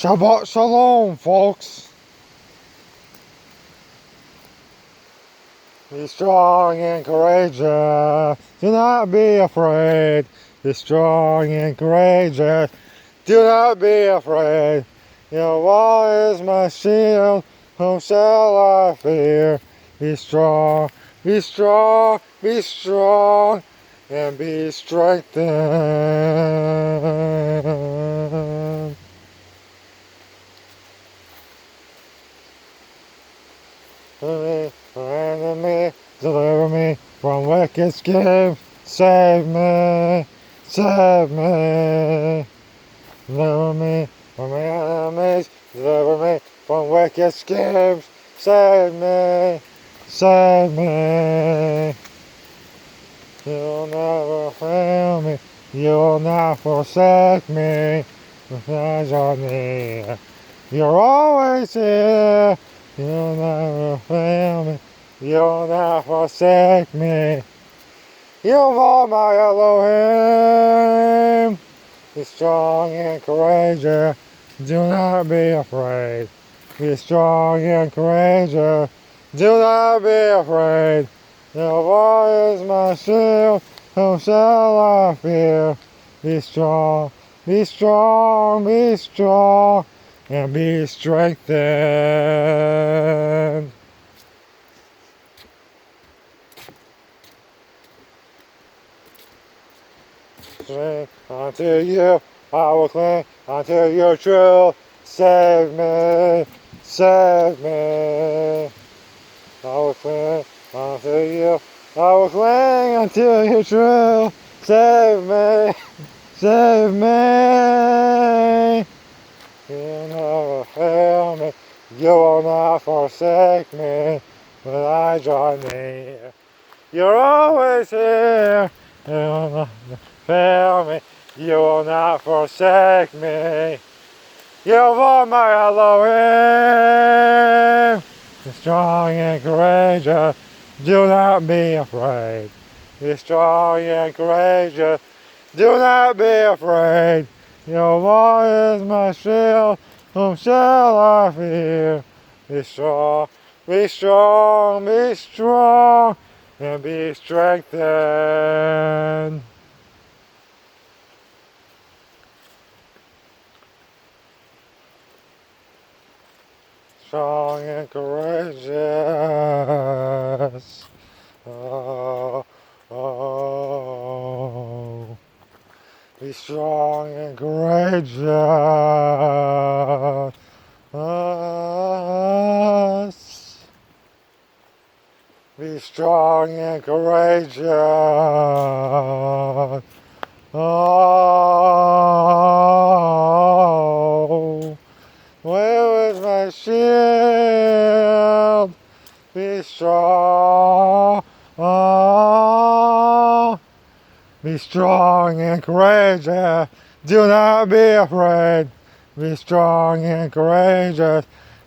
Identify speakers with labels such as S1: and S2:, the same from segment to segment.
S1: Shabbat Shalom, folks. Be strong and courageous. Do not be afraid. Be strong and courageous. Do not be afraid. Yahweh is my shield. Whom shall I fear? Be strong, be strong, be strong, and be strengthened. Deliver me from wicked schemes. Save me, save me. Deliver me from my enemies. Deliver me from wicked schemes. Save me, save me. You'll never fail me. You'll not forsake me. Because you're near. You're always here. You'll never fail me. You'll not forsake me. You're my Elohim. Be strong and courageous. Do not be afraid. Be strong and courageous. Do not be afraid. Yahweh is my shield. Whom shall I fear? Be strong, be strong, be strong, and be strengthened. Cling unto you, I will cling unto your truth. Save me, save me. I will cling unto you, I will cling unto your truth. Save me, save me. You'll never fail me, you will not forsake me when I draw near. You're always here, you will not fail me, you will not forsake me. You are my Elohim. Be strong and courageous, do not be afraid. Be strong and courageous, do not be afraid. Yahweh is my shield, whom shall I fear? Be strong, be strong, be strong, and be strengthened. Strong and courageous. Oh, oh. Be strong and courageous. Be strong and courageous. Oh, where is my shield? Be strong. Be strong and courageous. Do not be afraid. Be strong and courageous.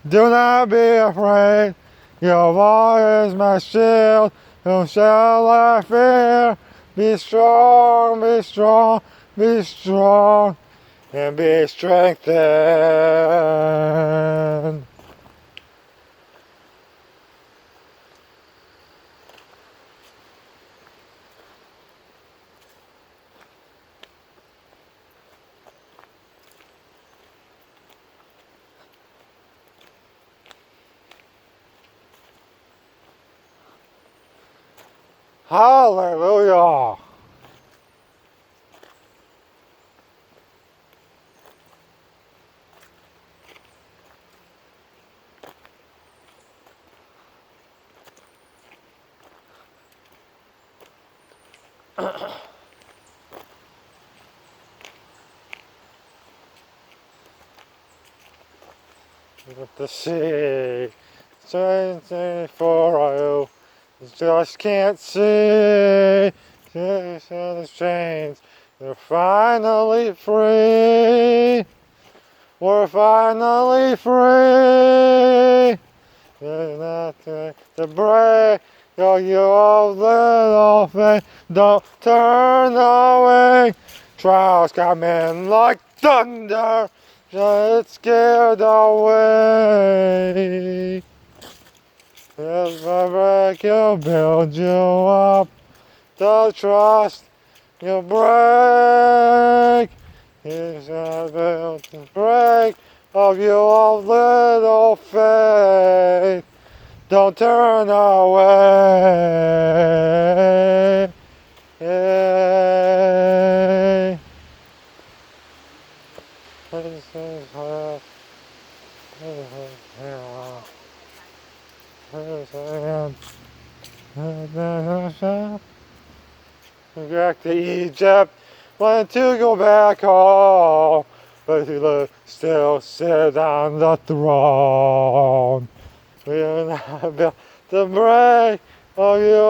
S1: Do not be afraid. Yahweh is my shield. Whom shall I fear? Be strong, be strong, be strong, and be strengthened. Hallelujah. With the sea, changing for you, just can't see. The chains, they're finally free. We're finally free. There's nothing to break. Your little faith, don't turn away. Trials come in like thunder. Get scared away. As my break, you build you up. The trust you break. Is a built to break of your little faith. Don't turn away. Hey. Back to Egypt, want to go back home, but he still sit on the throne. We're not built to break, oh you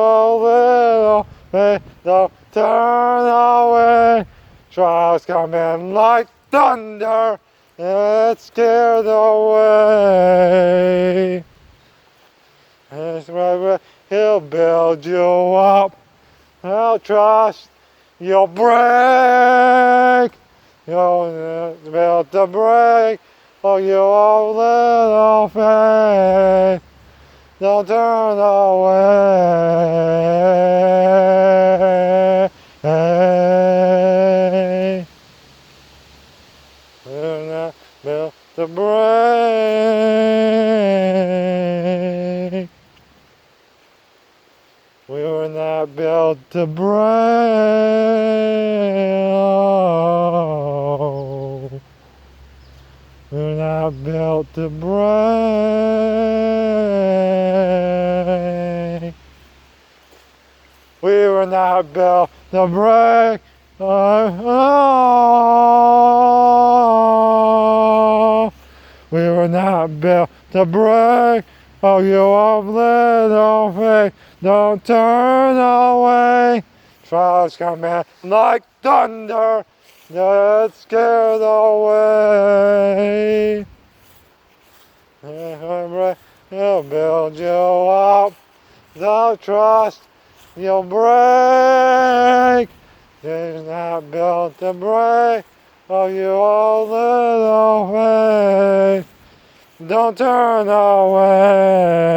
S1: little faith, don't turn away. Trials come in like thunder, it's scared away. It's right, he'll build you up. I'll trust you'll break. You'll build to break. Oh, you old little faith. Don't turn away. Hey. We're not built to break. We were not built to break. We were not built to break. We were not built to break. We were not built to break. Oh, you of little faith, don't turn away. Trials come in like thunder, get scared away. He'll build you up, the trust you'll break. He's not built to break. Oh, you old little faith, don't turn away.